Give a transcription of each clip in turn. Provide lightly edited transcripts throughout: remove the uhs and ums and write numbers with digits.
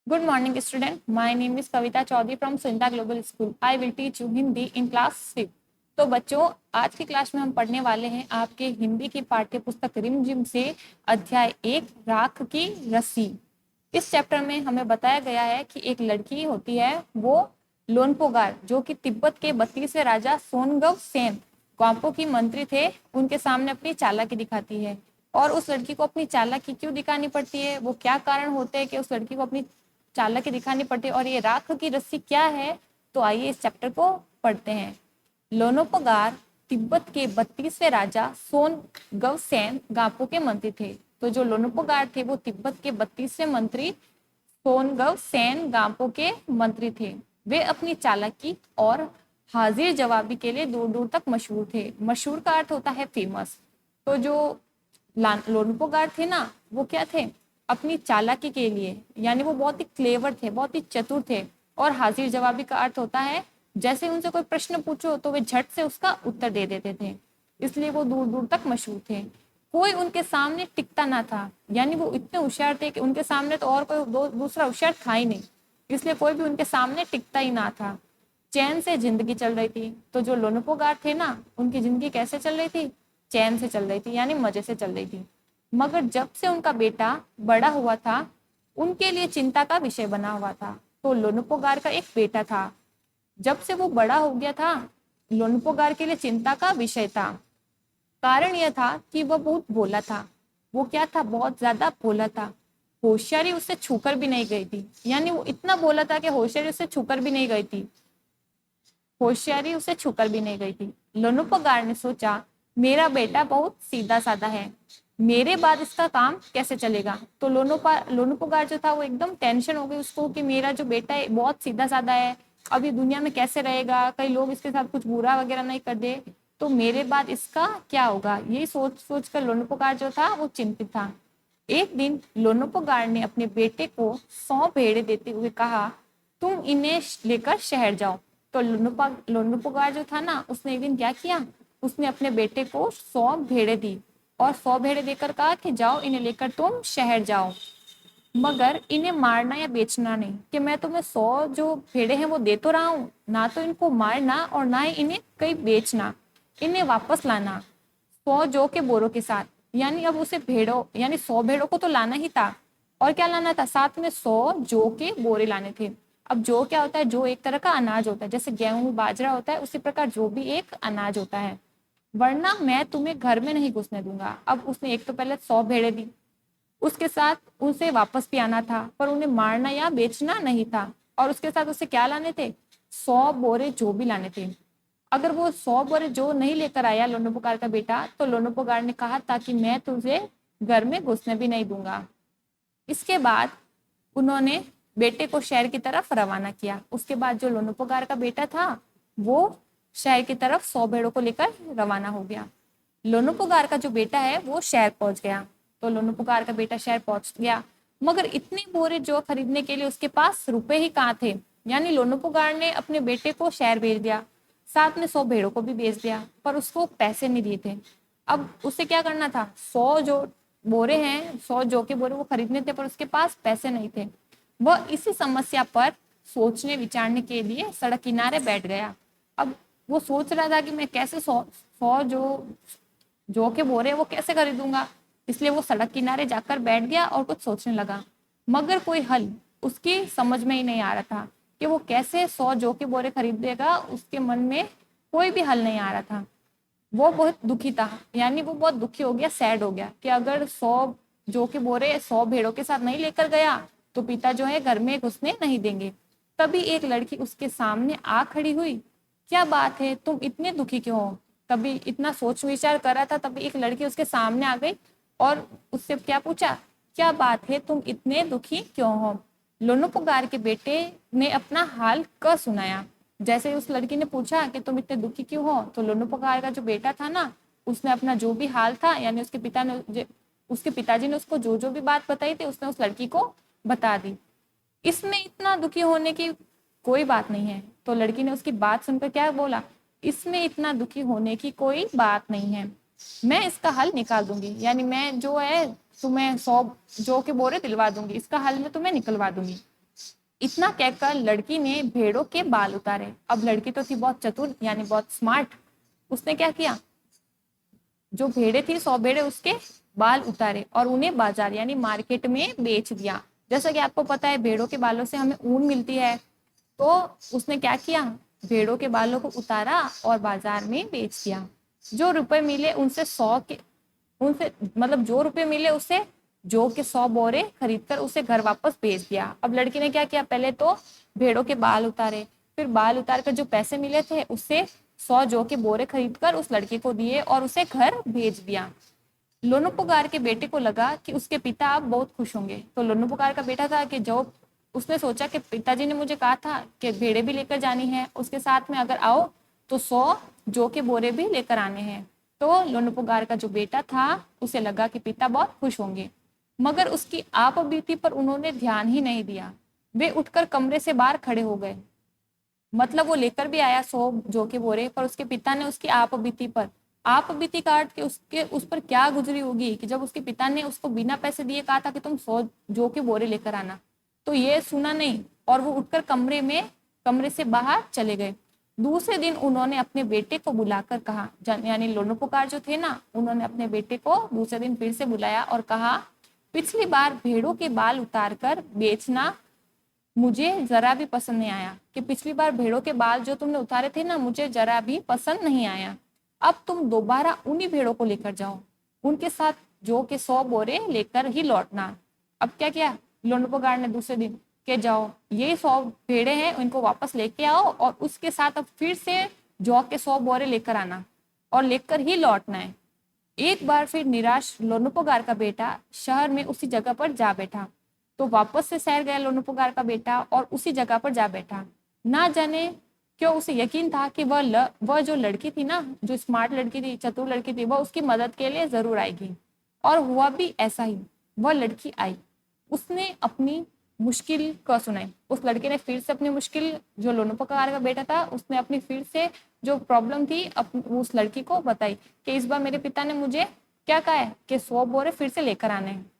Good morning, student. My name is Kavita Chaudhary from Sunita Global School. I will teach you Hindi in class 6. तो बच्चों, आज की class में हम पढ़ने वाले हैं आपके हिंदी की पाठ्य पुस्तक रिमझिम से अध्याय 1 राख की रस्सी। इस चैप्टर में हमें बताया गया है कि एक लड़की होती है, वो लोनपोगार, जो कि तिब्बत के 32वें राजा सोनगव सेन ग्वाम्पो की मंत्री थे, उनके सामने अपनी चालाकी दिखाती है। और उस लड़की को अपनी चालाकी क्यों दिखानी पड़ती है, वो क्या कारण होते हैं कि उस लड़की को अपनी चालाकी दिखानी पड़ती है, और ये राख की रस्सी क्या है। तो आइए इस चैप्टर को पढ़ते हैं। लोनोपोगार तिब्बत के 32वें राजा सोनगव सेन गापो के मंत्री थे। तो जो लोनोपोगार थे वो तिब्बत के 32वें मंत्री सोनगव सेन गापो के मंत्री थे। वे अपनी चालाकी और हाजिर जवाबी के लिए दूर दूर तक मशहूर थे। मशहूर का अर्थ होता है फेमस। तो जो लोनोपोगार थे ना, वो क्या थे, अपनी चालाकी के लिए, यानी वो बहुत ही क्लेवर थे, बहुत ही चतुर थे। और हाजिर जवाबी का अर्थ होता है जैसे उनसे कोई प्रश्न पूछो तो वे झट से उसका उत्तर दे देते थे, इसलिए वो दूर दूर तक मशहूर थे। कोई उनके सामने टिकता ना था, यानी वो इतने होशियार थे कि उनके सामने तो और कोई दूसरा होशियार था ही नहीं, इसलिए कोई भी उनके सामने टिकता ही ना था। चैन से जिंदगी चल रही थी। तो जो लोनोपोगार थे ना, उनकी जिंदगी कैसे चल रही थी, चैन से चल रही थी, यानी मजे से चल रही थी। मगर जब से उनका बेटा बड़ा हुआ था, उनके लिए चिंता का विषय बना हुआ था। तो लोनोपोगार का एक बेटा था, जब से वो बड़ा हो गया था, लोनोपोगार के लिए चिंता का विषय था। कारण यह था कि वह बहुत भोला था। वो क्या था, बहुत ज्यादा भोला था। होशियारी उससे छूकर भी नहीं गई थी, यानी वो इतना भोला था कि होशियारी उससे छूकर भी नहीं गई थी, होशियारी उसे छूकर भी नहीं गई थी। लोनोपोगार ने सोचा, मेरा बेटा बहुत सीधा साधा है, मेरे बाद इसका काम कैसे चलेगा। तो लोनोपोगार जो था वो एकदम टेंशन हो गई उसको कि मेरा जो बेटा है बहुत सीधा साधा है, अब ये दुनिया में कैसे रहेगा, कई लोग इसके साथ कुछ बुरा वगैरह नहीं कर दे, तो मेरे बाद इसका क्या होगा। यही सोच सोच कर लोनोपोगार जो था वो चिंतित था। एक दिन लोनोपोगार ने अपने बेटे को 100 भेड़ें देते हुए कहा, तुम इन्हें लेकर शहर जाओ। तो लोनोपोगार जो था ना, उसने एक दिन क्या किया, उसने अपने बेटे को 100 भेड़ें दी और 100 भेड़ें देकर कहा कि जाओ इन्हें लेकर तुम शहर जाओ, मगर इन्हें मारना या बेचना नहीं, कि मैं तुम्हें 100 जो भेड़े हैं वो दे तो रहा हूँ, ना तो इनको मारना और ना ही इन्हें कहीं बेचना, इन्हें वापस लाना 100 जौ के बोरों के साथ। यानी अब उसे भेड़ों, यानी 100 भेड़ों को तो लाना ही था, और क्या लाना था, साथ में 100 जौ के बोरे लाने थे। अब जौ क्या होता है, जौ एक तरह का अनाज होता है, जैसे गेहूं बाजरा होता है, उसी प्रकार जौ भी एक अनाज होता है, वरना मैं तुम्हें घर में नहीं घुसने दूंगा। अब उसने एक तो पहले 100 भेड़ें दी, उसके साथ उसे वापस भी आना था, पर उन्हें मारना या बेचना नहीं था, और उसके साथ उसे क्या लाने थे, 100 बोरे जौ भी लाने थे। अगर वो 100 बोरे जौ नहीं लेकर आया लोनोपोगार का बेटा, तो लोनोपोगार ने कहा था कि मैं तुझे घर में घुसने भी नहीं दूंगा। इसके बाद उन्होंने बेटे को शहर की तरफ रवाना किया। उसके बाद जो लोनोपोगार का बेटा था वो शहर की तरफ 100 भेड़ों को लेकर रवाना हो गया। लोनोपोगार का जो बेटा है वो शहर पहुंच गया। तो लोनोपोगार का बेटा शहर पहुंच गया, मगर इतने बोरे जौ खरीदने के लिए उसके पास रुपए ही कहाँ थे। यानी लोनोपोगार ने अपने बेटे को शहर भेज दिया, साथ में 100 भेड़ों को भी भेज दिया, पर उसको पैसे नहीं दिए थे। अब उसे क्या करना था, 100 जो बोरे हैं, 100 जौ के बोरे वो खरीदने थे, पर उसके पास पैसे नहीं थे। वह इसी समस्या पर सोचने विचारने के लिए सड़क किनारे बैठ गया। अब वो सोच रहा था कि मैं कैसे 100 जौ के बोरे वो कैसे खरीदूंगा, इसलिए वो सड़क किनारे जाकर बैठ गया और कुछ सोचने लगा, मगर कोई हल उसकी समझ में ही नहीं आ रहा था कि वो कैसे 100 जौ के बोरे खरीदेगा। उसके मन में कोई भी हल नहीं आ रहा था। वो बहुत दुखी था, यानी वो बहुत दुखी हो गया, सैड हो गया कि अगर 100 जौ के बोरे 100 भेड़ों के साथ नहीं लेकर गया तो पिता जो है घर में घुसने नहीं देंगे। तभी एक लड़की उसके सामने आ खड़ी हुई। क्या बात है, तुम इतने दुखी क्यों हो। तभी इतना सोच विचार कर रहा था, तभी एक लड़की उसके सामने आ गई और उससे क्या पूछा, क्या बात है, तुम इतने दुखी क्यों हो। लोनोपोगार के बेटे ने अपना हाल क सुनाया। जैसे उस लड़की ने पूछा कि तुम इतने दुखी क्यों हो, तो लोनोपोगार का जो बेटा था ना, उसने अपना जो भी हाल था, यानी उसके पिताजी ने उसको जो जो भी बात बताई थी, उसने उस लड़की को बता दी। इसमें इतना दुखी होने की कोई बात नहीं है। तो लड़की ने उसकी बात सुनकर क्या बोला, इसमें इतना दुखी होने की कोई बात नहीं है, मैं इसका हल निकाल दूंगी, यानी मैं जो है तुम्हें 100 जौ के बोरे दिलवा दूंगी, इसका हल मैं तुम्हें निकलवा दूंगी। इतना कहकर लड़की ने भेड़ों के बाल उतारे। अब लड़की तो थी बहुत चतुर, यानी बहुत स्मार्ट। उसने क्या किया, जो भेड़े थी 100 भेड़े, उसके बाल उतारे और उन्हें बाजार यानी मार्केट में बेच दिया। जैसा कि आपको पता है भेड़ों के बालों से हमें ऊन मिलती है, तो उसने क्या किया, भेड़ों के बालों को उतारा और बाजार में बेच दिया। जो रुपए मिले उनसे 100 के उनसे मतलब जो रुपए मिले उससे जौ के 100 बोरे खरीद कर उसे घर वापस भेज दिया। अब लड़की ने क्या किया, पहले तो भेड़ों के बाल उतारे, फिर बाल उतार कर जो पैसे मिले थे उससे 100 जौ के बोरे खरीद कर उस लड़के को दिए और उसे घर भेज दिया। लोनुपुगार के बेटे को लगा कि उसके पिता अब बहुत खुश होंगे। तो लोनुपुगार का बेटा था कि जो उसने सोचा कि पिताजी ने मुझे कहा था कि भेड़े भी लेकर जानी है, उसके साथ में अगर आओ तो 100 जौ के बोरे भी लेकर आने हैं। तो लोनुपुगार का जो बेटा था उसे लगा कि पिता बहुत खुश होंगे, मगर उसकी आप बीती पर उन्होंने ध्यान ही नहीं दिया। वे उठकर कमरे से बाहर खड़े हो गए। मतलब वो लेकर भी आया 100 जौ के बोरे, पर उसके पिता ने उसकी आप बीती पर, आप बीती का अर्थ कि उसके उस पर क्या गुजरी होगी कि जब उसके पिता ने उसको बिना पैसे दिए कहा था कि तुम 100 जौ के बोरे लेकर आना, तो ये सुना नहीं और वो उठकर कमरे से बाहर चले गए। दूसरे दिन उन्होंने अपने बेटे को बुलाकर कहा, यानी लोनुपुकार जो थे ना, उन्होंने अपने बेटे को दूसरे दिन फिर से बुलाया और कहा, पिछली बार भेड़ों के बाल उतार कर बेचना मुझे जरा भी पसंद नहीं आया, कि पिछली बार भेड़ों के बाल जो तुमने उतारे थे ना, मुझे जरा भी पसंद नहीं आया। अब तुम दोबारा उन्हीं भेड़ों को लेकर जाओ, उनके साथ जौ के 100 बोरे लेकर ही लौटना। अब क्या किया लोनुपुगार ने दूसरे दिन, के जाओ ये 100 भेड़े हैं इनको वापस लेके आओ और उसके साथ अब फिर से जौ के 100 बोरे लेकर आना और लेकर ही लौटना है। एक बार फिर निराश लोनुपुगार का बेटा शहर में उसी जगह पर जा बैठा। तो वापस से शहर गया लोनुपुगार का बेटा और उसी जगह पर जा बैठा। ना जाने क्यों उसे यकीन था कि वह जो लड़की थी ना, जो स्मार्ट लड़की थी, चतुर लड़की थी, वह उसकी मदद के लिए जरूर आएगी। और हुआ भी ऐसा ही, वह लड़की आई। उसने अपनी मुश्किल को सुनाई। उस लड़के ने फिर से अपनी मुश्किल, जो लोनुपुगार का बेटा था उसने अपनी फिर से जो प्रॉब्लम थी उस लड़की को बताई कि इस बार मेरे पिता ने मुझे क्या कहा है कि 100 बोरे फिर से लेकर आने हैं।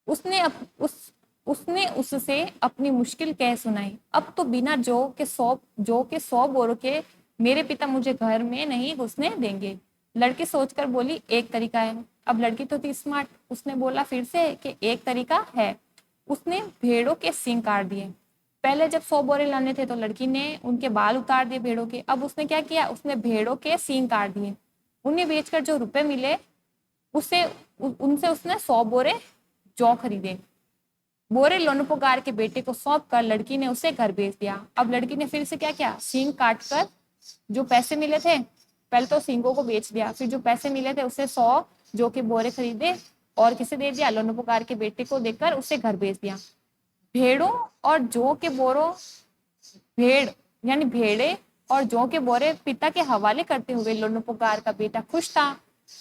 उसने उससे अपनी मुश्किल कह सुनाई। अब तो बिना जौ के 100 बोरों के मेरे पिता मुझे घर में नहीं घुसने देंगे। लड़की सोचकर बोली, एक तरीका है। अब लड़की तो थी स्मार्ट, उसने बोला फिर से कि एक तरीका है। उसने भेड़ों के सींग काट दिए। पहले जब 100 बोरे लाने थे तो लड़की ने उनके बाल उतार दिए भेड़ों के। अब उसने क्या किया, उसने भेड़ों के सींग काट दिए। उन्हें बेचकर जो रुपए मिले उससे उनसे उसने 100 बोरे जौ खरीदे। बोरे लोनुपुगार के बेटे को सौंप कर लड़की ने उसे घर भेज दिया। अब लड़की ने फिर से क्या किया, सींग काट कर जो पैसे मिले थे, पहले तो सींगों को बेच दिया, फिर जो पैसे मिले थे उससे 100 जौ के बोरे खरीदे और किसे दे दिया, लोनुपुगार के बेटे को देकर उसे घर भेज दिया। भेड़ों और जौ के बोरों भेड़ यानी भेड़े और जौ के बोरे पिता के हवाले करते हुए लोनुपुगार का बेटा खुश था।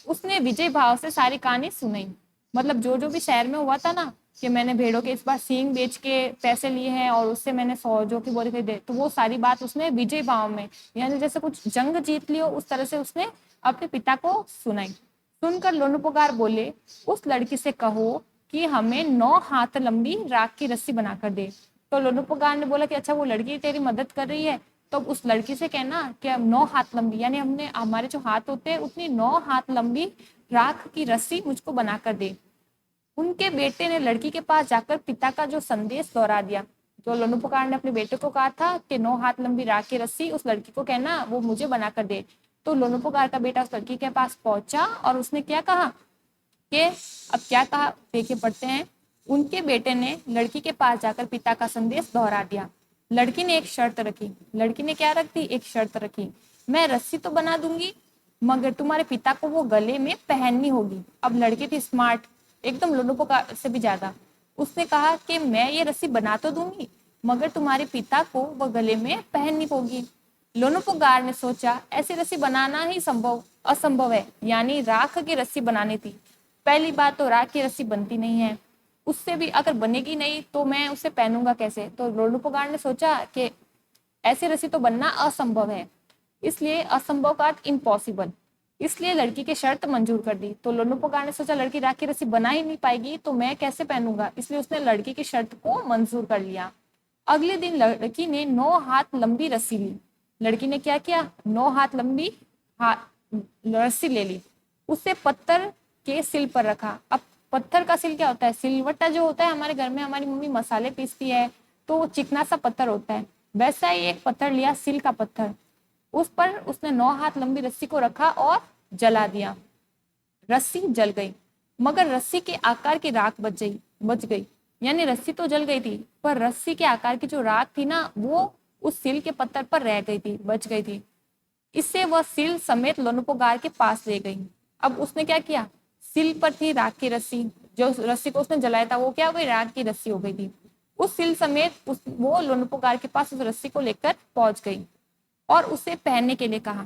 उसने विजय भाव से सारी कहानी सुनाई। मतलब जो जो भी शहर में हुआ था ना, कि मैंने भेड़ों के इस बार सींग बेच के पैसे लिए हैं और उससे मैंने 100 जौ के बोरे खरीदे, तो वो सारी बात उसने विजय भाव में, यानी जैसे कुछ जंग जीत लियो उस तरह से उसने अपने पिता को सुनाई। सुनकर लोनुपुगार बोले, उस लड़की से कहो कि हमें 9 हाथ लंबी राख की रस्सी बनाकर दे। तो लोनुपुगार ने बोला कि अच्छा वो लड़की तेरी मदद कर रही है, तो उस लड़की से कहना कि 9 हाथ लंबी, यानी हमने हमारे जो हाथ होते हैं उतनी 9 हाथ लंबी राख की रस्सी मुझको बनाकर दे। उनके बेटे ने लड़की के पास जाकर पिता का जो संदेश दोहरा दिया। तो लोनुपुगार ने अपने बेटे को कहा था कि 9 हाथ लंबी राख की रस्सी उस लड़की को कहना वो मुझे बनाकर दे। तो लोनुपुगार का बेटा उस लड़की के पास पहुंचा और उसने क्या कहा कि अब क्या कहा देखिए पढ़ते हैं। उनके बेटे ने लड़की के पास जाकर पिता का संदेश दोहरा दिया। लड़की ने एक शर्त रखी। लड़की ने क्या रख दी, एक शर्त रखी, मैं रस्सी तो बना दूंगी मगर तुम्हारे पिता को वो गले में पहननी होगी। अब लड़की थी स्मार्ट, एकदम लोनुपुगार से भी ज्यादा। उसने कहा कि मैं ये रस्सी बना तो दूंगी मगर तुम्हारे पिता को वो गले में पहननी होगी। लोनुपुगार ने सोचा ऐसी रस्सी बनाना ही असंभव है, यानी राख की रस्सी बनानी थी। पहली बात तो राख की रस्सी बनती नहीं है, उससे भी अगर बनेगी नहीं तो मैं उसे पहनूंगा कैसे। तो लोनुपुगार ने सोचा कि ऐसी रस्सी तो बनना असंभव है, इसलिए असंभव का अर्थ इम्पॉसिबल, इसलिए लड़की की शर्त मंजूर कर दी। तो लोनुपुगार ने सोचा लड़की राख की रस्सी बना ही नहीं पाएगी तो मैं कैसे पहनूंगा, इसलिए उसने लड़की की शर्त को मंजूर कर लिया। अगले दिन लड़की ने 9 हाथ लंबी रस्सी ली। लड़की ने क्या किया, 9 हाथ लंबी रस्सी ले ली, उसे पत्थर के सिल पर रखा। अब पत्थर का सिल क्या होता है, सिलवट्टा जो होता है हमारे घर में हमारी मम्मी मसाले पीसती है तो वो चिकना सा पत्थर होता है, वैसा ही एक पत्थर लिया, सिल का पत्थर। उस पर उसने 9 हाथ लंबी रस्सी को रखा और जला दिया। रस्सी जल गई, मगर रस्सी के आकार की राख बच गई। यानी रस्सी तो जल गई थी, पर रस्सी के आकार की जो राख थी ना, वो उस सिल के पत्थर पर रह गई थी, बच गई थी। इससे वह सिल समेत लोनुपोगार के पास ले गई। अब उसने क्या किया, सिल पर थी राख की रस्सी, जो रस्सी को उसने जलाया था वो क्या हो गई, राख की रस्सी हो गई थी। उस सिल समेत वो लोनुपोगार के पास उस रस्सी को लेकर पहुंच गई और उसे पहनने के लिए कहा।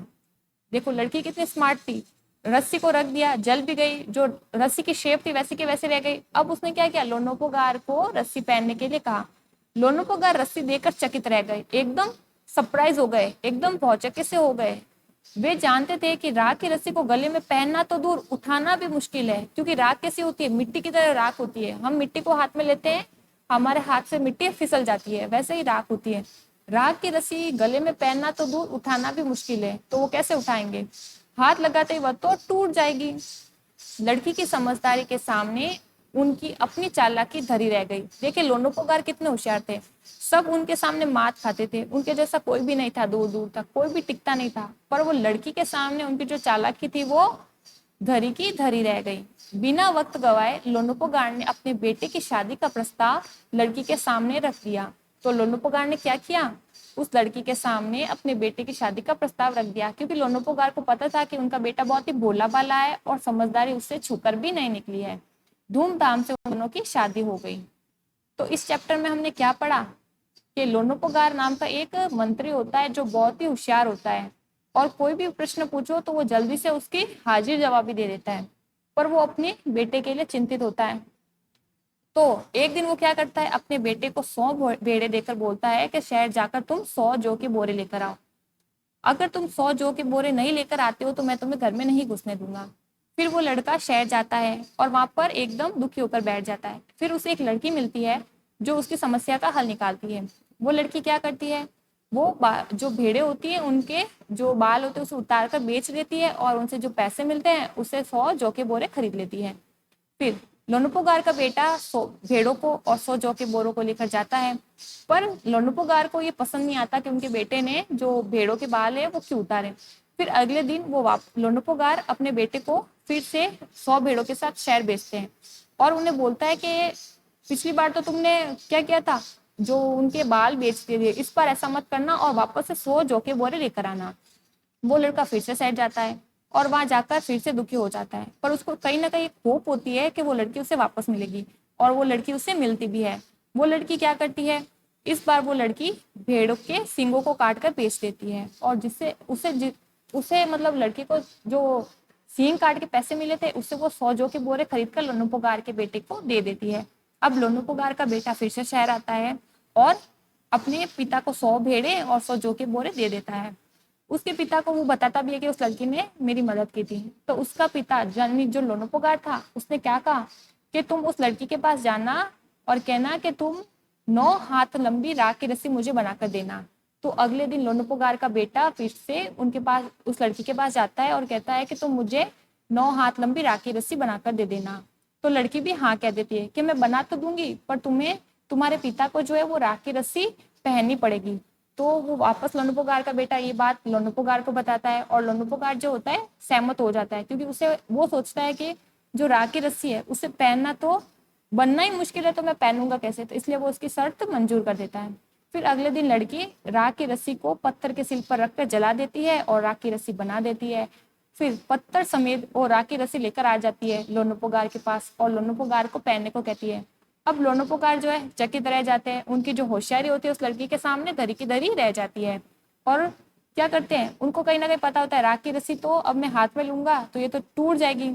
देखो लड़की कितनी स्मार्ट थी, रस्सी को रख दिया, जल भी गई, जो रस्सी की शेप थी वैसी के वैसे रह गई। अब उसने क्या किया, लोनुपोगार को रस्सी पहनने के लिए कहा। लोनुपोगार रस्सी देकर चकित रह गए, एकदम सरप्राइज हो गए, एकदम भौचक्के से हो गए। वे जानते थे कि राख की रस्सी को गले में पहनना तो दूर, उठाना भी मुश्किल है, क्योंकि राख कैसी होती है, मिट्टी की तरह राख होती है। हम मिट्टी को हाथ में लेते हैं, हमारे हाथ से मिट्टी फिसल जाती है, वैसे ही राख होती है। राख की रस्सी गले में पहनना तो दूर, उठाना भी मुश्किल है, तो वो कैसे उठाएंगे, हाथ लगाते ही वह तो टूट जाएगी। लड़की की समझदारी के सामने उनकी अपनी चालाकी धरी रह गई। देखिए लोनुपोगार कितने होशियार थे, सब उनके सामने मात खाते थे, उनके जैसा कोई भी नहीं था, दूर दूर तक कोई भी टिकता नहीं था, पर वो लड़की के सामने उनकी जो चालाकी थी वो धरी की धरी रह गई। बिना वक्त गवाए लोनुपोगार ने अपने बेटे की शादी का प्रस्ताव लड़की के सामने रख दिया। तो लोनुपोगार ने क्या किया, उस लड़की के सामने अपने बेटे की शादी का प्रस्ताव रख दिया, क्योंकि लोनुपोगार को पता था कि उनका बेटा बहुत ही भोला भाला है और समझदारी उससे छूकर भी नहीं निकली है। धूमधाम से उन दोनों की शादी हो गई। तो इस चैप्टर में हमने क्या पढ़ा कि लोनुपोगार नाम का एक मंत्री होता है जो बहुत ही होशियार होता है, और कोई भी प्रश्न पूछो तो वो जल्दी से उसकी हाजिर जवाबी दे देता है, पर वो अपने बेटे के लिए चिंतित होता है। तो एक दिन वो क्या करता है, अपने बेटे को 100 भेड़े देकर बोलता है कि शहर जाकर तुम 100 जौ के बोरे लेकर आओ। अगर तुम 100 जौ के बोरे नहीं लेकर आते हो तो मैं तुम्हें घर में नहीं घुसने दूंगा। फिर वो लड़का शहर जाता है और वहां पर एकदम दुखी होकर बैठ जाता है। फिर उसे एक लड़की मिलती है जो उसकी समस्या का हल निकालती है। वो लड़की क्या करती है, वो जो भेड़े होती है उनके जो बाल होते हैं उसे उतार कर बेच देती है और उनसे जो पैसे मिलते हैं उससे 100 जौ के बोरे खरीद लेती है। फिर लोनुपोगार का बेटा 100 भेड़ों को और 100 जौ के बोरों को लेकर जाता है, पर लोनुपोगार को ये पसंद नहीं आता कि उनके बेटे ने जो भेड़ों के बाल है वो क्यों उतारे। फिर अगले दिन वो लोनुपोगार अपने बेटे को फिर से 100 भेड़ों के साथ शहर भेजते हैं और उन्हें बोलता है कि पिछली बार तो तुमने क्या किया था, जो उनके बाल बेचते थे, इस बार ऐसा मत करना और वापस से 100 जौ के बोरे लेकर आना। वो लड़का फिर से सेट जाता है और वहां जाकर फिर से दुखी हो जाता है, पर उसको कहीं ना कहीं होप होती है कि वो लड़की उसे वापस मिलेगी, और वो लड़की उससे मिलती भी है। वो लड़की क्या करती है, इस बार वो लड़की भेड़ों के सींगों को काट कर बेच देती है, और जिससे उसे मतलब लड़की को जो सींग काट के पैसे मिले थे उससे वो 100 जौ के बोरे खरीद कर लोनुपोगार के बेटे को दे देती है। अब लोनुपोगार का बेटा फिर से शहर आता है और अपने पिता को 100 भेड़े और 100 जौ के बोरे दे देता है। उसके पिता को वो बताता भी है कि उस लड़की ने मेरी मदद की थी। तो उसका पिता यानी जो लोनुपोगार था उसने क्या कहा कि तुम उस लड़की के पास जाना और कहना कि तुम 9 हाथ लंबी राख की रस्सी मुझे बनाकर देना। तो अगले दिन लोनुपोगार का बेटा फिर से उनके पास उस लड़की के पास जाता है और कहता है कि तुम मुझे 9 हाथ लंबी राख की रस्सी बनाकर दे देना। तो लड़की भी हाँ कह देती है कि मैं बना तो दूंगी, पर तुम्हें तुम्हारे पिता को जो है वो राख की रस्सी पहननी पड़ेगी। तो वो वापस लोनुपोगार का बेटा ये बात लोनुपोगार को बताता है और लोनुपोगार जो होता है सहमत हो जाता है, क्योंकि उसे वो सोचता है कि जो राख की रस्सी है उसे पहनना तो बनना ही मुश्किल है, तो मैं पहनूंगा कैसे, तो इसलिए वो उसकी शर्त मंजूर कर देता है। फिर अगले दिन लड़की राख की रस्सी को पत्थर के सिल पर रखकर जला देती है और राख की रस्सी बना देती है। फिर पत्थर समेत वो राख की रस्सी लेकर आ जाती है लोनुपोगार के पास और लोनुपोगार को पहनने को कहती है। अब लोनुपोगार जो है चकित रह जाते हैं, उनकी जो होशियारी होती है उस लड़की के सामने धरी की धरी रह जाती है। और क्या करते हैं, उनको कहीं ना कहीं पता होता है राख की रस्सी तो अब मैं हाथ में लूंगा तो ये तो टूट जाएगी,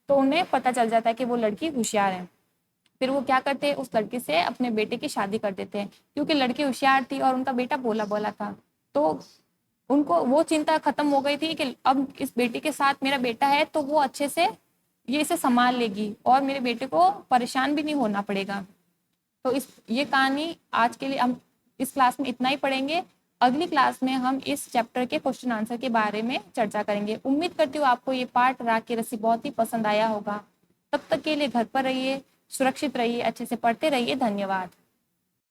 तो उन्हें पता चल जाता है कि वो लड़की होशियार है। फिर वो क्या करते हैं, उस लड़की से अपने बेटे की शादी कर देते हैं, क्योंकि लड़की होशियार थी और उनका बेटा भोला भोला था। तो उनको वो चिंता खत्म हो गई थी कि अब इस बेटी के साथ मेरा बेटा है तो वो अच्छे से ये इसे संभाल लेगी और मेरे बेटे को परेशान भी नहीं होना पड़ेगा। तो इस ये कहानी आज के लिए हम इस क्लास में इतना ही पढ़ेंगे। अगली क्लास में हम इस चैप्टर के क्वेश्चन आंसर के बारे में चर्चा करेंगे। उम्मीद करती हूँ आपको ये पाठ राग की रस्सी बहुत ही पसंद आया होगा। तब तक के लिए घर पर रहिए, सुरक्षित रहिए, अच्छे से पढ़ते रहिए। धन्यवाद।